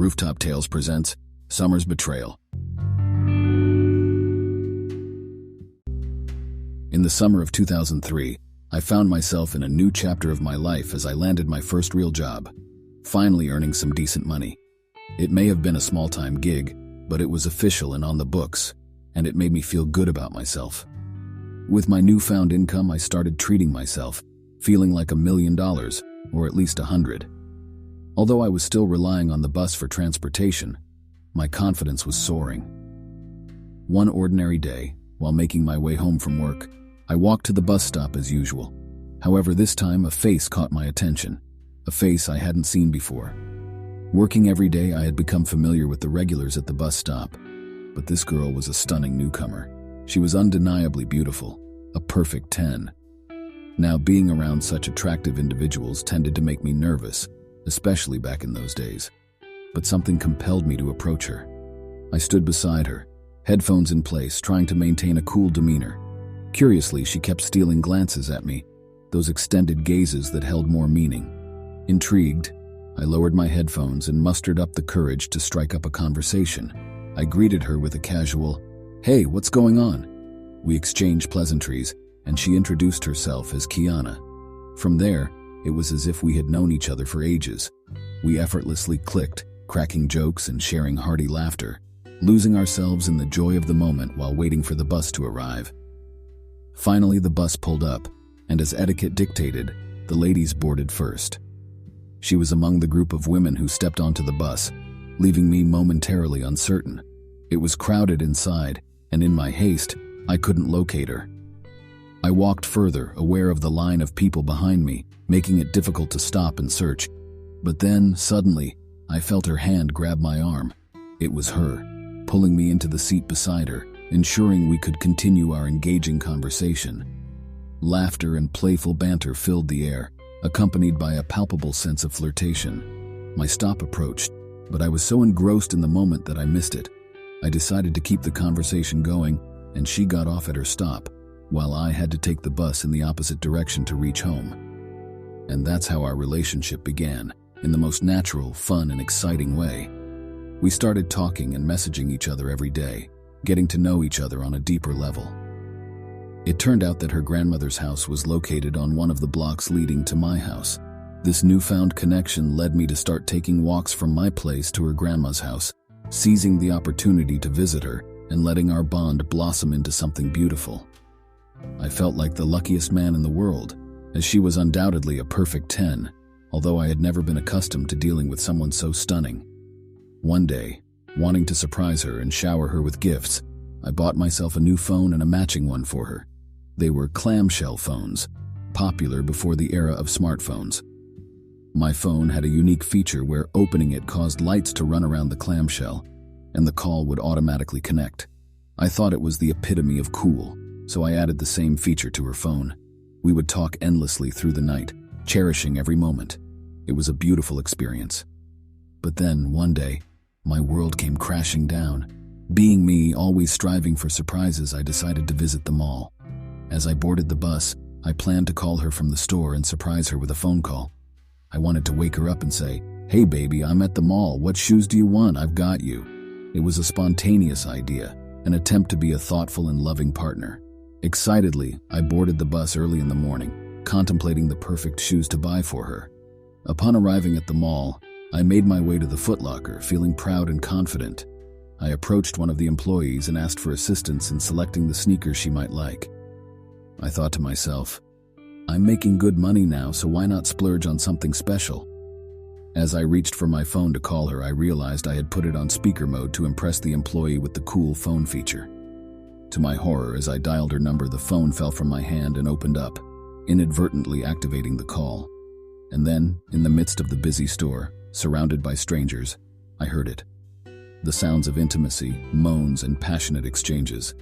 Rooftop Tales presents Summer's Betrayal. In the summer of 2003, I found myself in a new chapter of my life as I landed my first real job, finally earning some decent money. It may have been a small-time gig, but it was official and on the books, and it made me feel good about myself. With my newfound income, I started treating myself, feeling like $1 million, or at least 100. Although I was still relying on the bus for transportation, my confidence was soaring. One ordinary day, while making my way home from work, I walked to the bus stop as usual. However, this time a face caught my attention, a face I hadn't seen before. Working every day, I had become familiar with the regulars at the bus stop, but this girl was a stunning newcomer. She was undeniably beautiful, a perfect 10. Now, being around such attractive individuals tended to make me nervous, especially back in those days. But something compelled me to approach her. I stood beside her, headphones in place, trying to maintain a cool demeanor. Curiously, she kept stealing glances at me, those extended gazes that held more meaning. Intrigued, I lowered my headphones and mustered up the courage to strike up a conversation. I greeted her with a casual, "Hey, what's going on?" We exchanged pleasantries, and she introduced herself as Kiana. From there, it was as if we had known each other for ages. We effortlessly clicked, cracking jokes and sharing hearty laughter, losing ourselves in the joy of the moment while waiting for the bus to arrive. Finally, the bus pulled up, and as etiquette dictated, the ladies boarded first. She was among the group of women who stepped onto the bus, leaving me momentarily uncertain. It was crowded inside, and in my haste, I couldn't locate her. I walked further, aware of the line of people behind me, making it difficult to stop and search. But then, suddenly, I felt her hand grab my arm. It was her, pulling me into the seat beside her, ensuring we could continue our engaging conversation. Laughter and playful banter filled the air, accompanied by a palpable sense of flirtation. My stop approached, but I was so engrossed in the moment that I missed it. I decided to keep the conversation going, and she got off at her stop, while I had to take the bus in the opposite direction to reach home. And that's how our relationship began, in the most natural, fun, and exciting way. We started talking and messaging each other every day, getting to know each other on a deeper level. It turned out that her grandmother's house was located on one of the blocks leading to my house. This newfound connection led me to start taking walks from my place to her grandma's house, seizing the opportunity to visit her and letting our bond blossom into something beautiful. I felt like the luckiest man in the world, as she was undoubtedly a perfect 10, although I had never been accustomed to dealing with someone so stunning. One day, wanting to surprise her and shower her with gifts, I bought myself a new phone and a matching one for her. They were clamshell phones, popular before the era of smartphones. My phone had a unique feature where opening it caused lights to run around the clamshell, and the call would automatically connect. I thought it was the epitome of cool, so I added the same feature to her phone. We would talk endlessly through the night, cherishing every moment. It was a beautiful experience. But then, one day, my world came crashing down. Being me, always striving for surprises, I decided to visit the mall. As I boarded the bus, I planned to call her from the store and surprise her with a phone call. I wanted to wake her up and say, "Hey baby, I'm at the mall. What shoes do you want? I've got you." It was a spontaneous idea, an attempt to be a thoughtful and loving partner. Excitedly, I boarded the bus early in the morning, contemplating the perfect shoes to buy for her. Upon arriving at the mall, I made my way to the Foot Locker, feeling proud and confident. I approached one of the employees and asked for assistance in selecting the sneakers she might like. I thought to myself, I'm making good money now, so why not splurge on something special? As I reached for my phone to call her, I realized I had put it on speaker mode to impress the employee with the cool phone feature. To my horror, as I dialed her number, the phone fell from my hand and opened up, inadvertently activating the call. And then, in the midst of the busy store, surrounded by strangers, I heard it. The sounds of intimacy, moans, and passionate exchanges.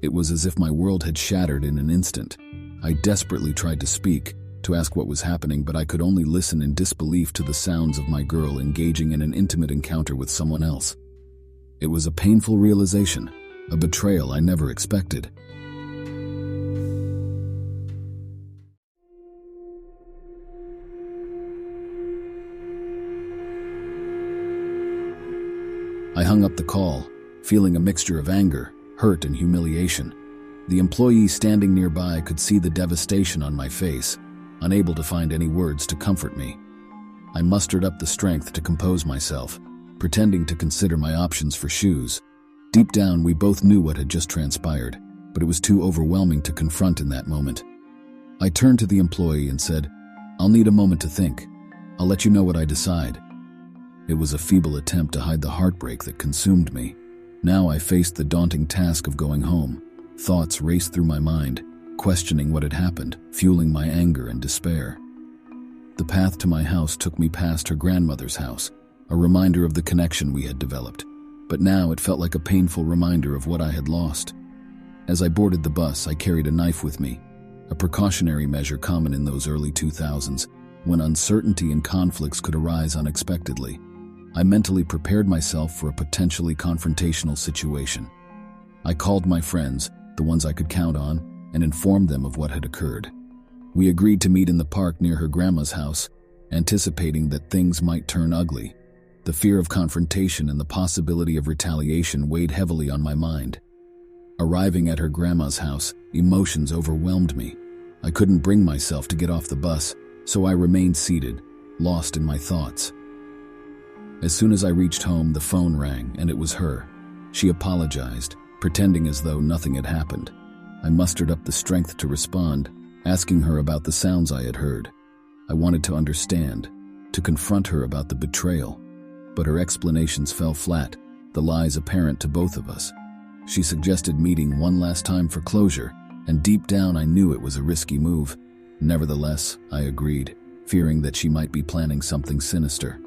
It was as if my world had shattered in an instant. I desperately tried to speak, to ask what was happening, but I could only listen in disbelief to the sounds of my girl engaging in an intimate encounter with someone else. It was a painful realization, a betrayal I never expected. I hung up the call, feeling a mixture of anger, hurt, and humiliation. The employee standing nearby could see the devastation on my face, unable to find any words to comfort me. I mustered up the strength to compose myself, pretending to consider my options for shoes. Deep down, we both knew what had just transpired, but it was too overwhelming to confront in that moment. I turned to the employee and said, "I'll need a moment to think. I'll let you know what I decide." It was a feeble attempt to hide the heartbreak that consumed me. Now I faced the daunting task of going home. Thoughts raced through my mind, questioning what had happened, fueling my anger and despair. The path to my house took me past her grandmother's house, a reminder of the connection we had developed. But now it felt like a painful reminder of what I had lost. As I boarded the bus, I carried a knife with me, a precautionary measure common in those early 2000s, when uncertainty and conflicts could arise unexpectedly. I mentally prepared myself for a potentially confrontational situation. I called my friends, the ones I could count on, and informed them of what had occurred. We agreed to meet in the park near her grandma's house, anticipating that things might turn ugly. The fear of confrontation and the possibility of retaliation weighed heavily on my mind. Arriving at her grandma's house, emotions overwhelmed me. I couldn't bring myself to get off the bus, so I remained seated, lost in my thoughts. As soon as I reached home, the phone rang, and it was her. She apologized, pretending as though nothing had happened. I mustered up the strength to respond, asking her about the sounds I had heard. I wanted to understand, to confront her about the betrayal. But her explanations fell flat, the lies apparent to both of us. She suggested meeting one last time for closure, and deep down I knew it was a risky move. Nevertheless, I agreed, fearing that she might be planning something sinister.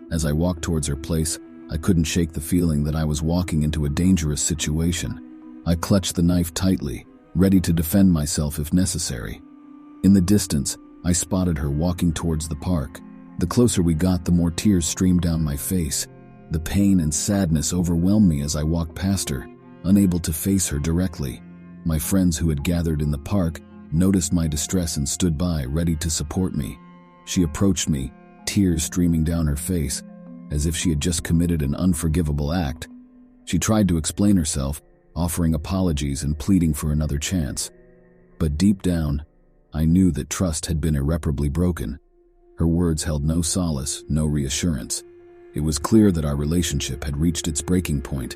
As I walked towards her place, I couldn't shake the feeling that I was walking into a dangerous situation. I clutched the knife tightly, ready to defend myself if necessary. In the distance, I spotted her walking towards the park. The closer we got, the more tears streamed down my face. The pain and sadness overwhelmed me as I walked past her, unable to face her directly. My friends who had gathered in the park noticed my distress and stood by, ready to support me. She approached me, tears streaming down her face, as if she had just committed an unforgivable act. She tried to explain herself, offering apologies and pleading for another chance. But deep down, I knew that trust had been irreparably broken. Her words held no solace, no reassurance. It was clear that our relationship had reached its breaking point.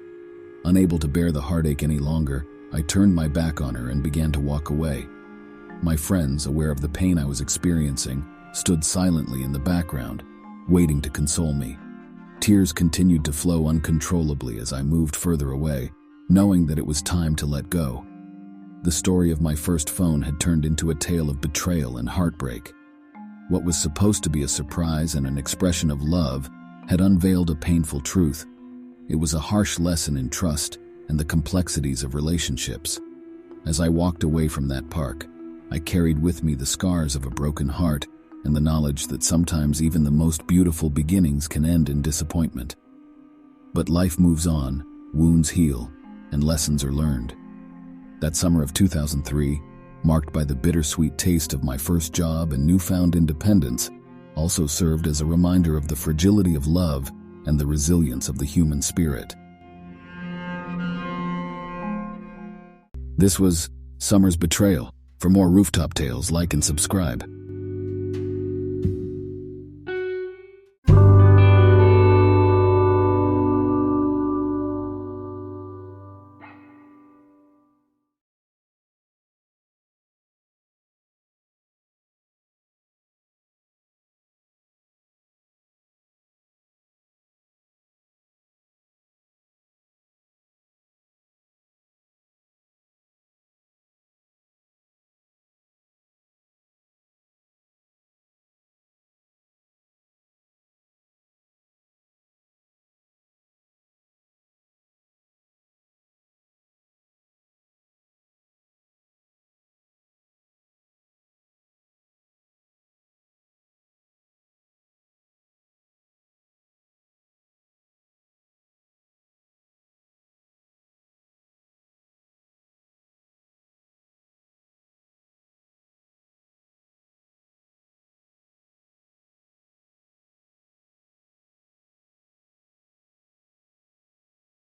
Unable to bear the heartache any longer, I turned my back on her and began to walk away. My friends, aware of the pain I was experiencing, stood silently in the background, waiting to console me. Tears continued to flow uncontrollably as I moved further away, knowing that it was time to let go. The story of my first phone had turned into a tale of betrayal and heartbreak. What was supposed to be a surprise and an expression of love had unveiled a painful truth. It was a harsh lesson in trust and the complexities of relationships. As I walked away from that park, I carried with me the scars of a broken heart and the knowledge that sometimes even the most beautiful beginnings can end in disappointment. But life moves on, wounds heal, and lessons are learned. That summer of 2003, marked by the bittersweet taste of my first job and newfound independence, also served as a reminder of the fragility of love and the resilience of the human spirit. This was Summer's Betrayal. For more rooftop tales, like and subscribe.